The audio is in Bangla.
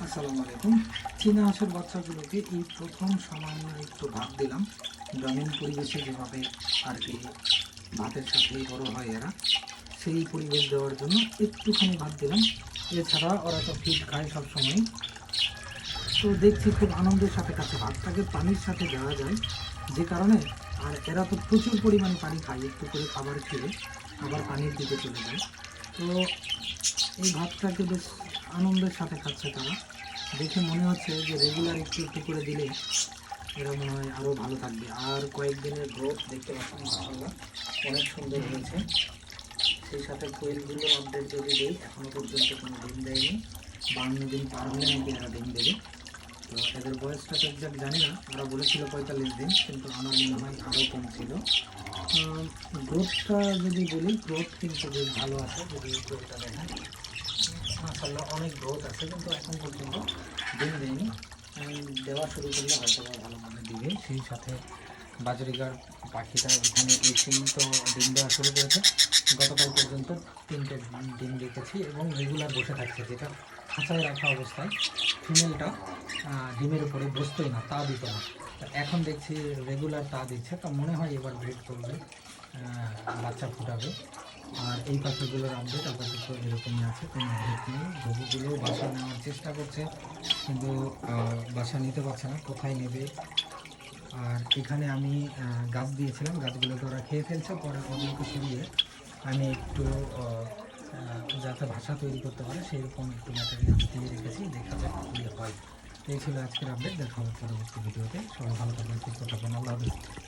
আসসালামু আলাইকুম। চীনা হাঁসের বাচ্চাগুলোকে এই প্রথম সামান্য একটু ভাত দিলাম। গ্রামীণ পরিবেশে যেভাবে আর কি ভাতের সাথেই বড় হয় এরা, সেই পরিবেশ দেওয়ার জন্য একটুখানি ভাত দিলাম। এছাড়া ওরা তো ফিড খায় সবসময়। তো দেখছি খুব আনন্দের সাথে খাচ্ছে। ভাতটাকে পানির সাথে দেওয়া যায় যে কারণে, আর এরা তো প্রচুর পরিমাণ পানি খায়, একটু করে খাবার খেয়ে আবার পানির দিকে চলে যায়। তো এই ভাতটাকে বেশ আনন্দের সাথে খাচ্ছে তারা। দেখে মনে হচ্ছে যে রেগুলার একটু একটু করে দিলে এরা মনে হয় আরও ভালো থাকবে। আর কয়েকদিনের গ্রোথ দেখতে পাচ্ছেন, মাশাআল্লাহ অনেক সুন্দর হয়েছে। সেই সাথে কোয়েলগুলোর আপডেট যদি দিই, এখনও পর্যন্ত কোনো ডিম দেয়নি। 52 দিন পার হলে নাকি এরা ডিম দেবে। তো এদের বয়সটা তো একজাক্ট জানি না, ওরা বলেছিল 45 দিন, কিন্তু আমার মনে হয় আরও কম ছিল। গ্রোথটা যদি বলি, গ্রোথ কিন্তু বেশ ভালো আছে। যদি গ্রোথটা দেখেন, মাশাআল্লাহ অনেক গ্রোথ আছে, কিন্তু এখন পর্যন্ত ডিম দেয়নি। দেওয়া শুরু করলে হয়তো ভালোভাবে দিবে। সেই সাথে বাজরিগার পাখিটা এখানে এই তো ডিম দেওয়া শুরু করেছে। গতকাল পর্যন্ত 3টে ডিম রেখেছি এবং রেগুলার বসে থাকছে, যেটা খাঁচায় রাখা অবস্থায় ফিমেলটা ডিমের উপরে বসতোই না, তা দিত না। এখন দেখছি রেগুলার তা দিচ্ছে, তা মনে হয় এবার ব্রিড করবে, বাচ্চা ফুটাবে। আর এই পাখিগুলোর আপডেট আপাতত এরকমই আছে, কোনো আপডেট নেই। ঘুঘুগুলো বাসা নেওয়ার চেষ্টা করছে, কিন্তু বাসা নিতে পারছে না, কোথায় নেবে। আর এখানে আমি গাছ দিয়েছিলাম, গাছগুলোকে ওরা খেয়ে ফেলছে। পরে ওগুলোকে সরিয়ে আমি একটু যাতে ভাষা তৈরি করতে পারে সেই রকম একটু ম্যাটেরিয়ালস দিয়ে রেখেছি, দেখা যাক কী হয়। এই ছিল আজকের আপডেট। দেখা হবে পরবর্তী ভিডিওতে। সবাই ভালো থাকবেন, সুস্থ থাকবেন। আল্লাহ হাফেজ।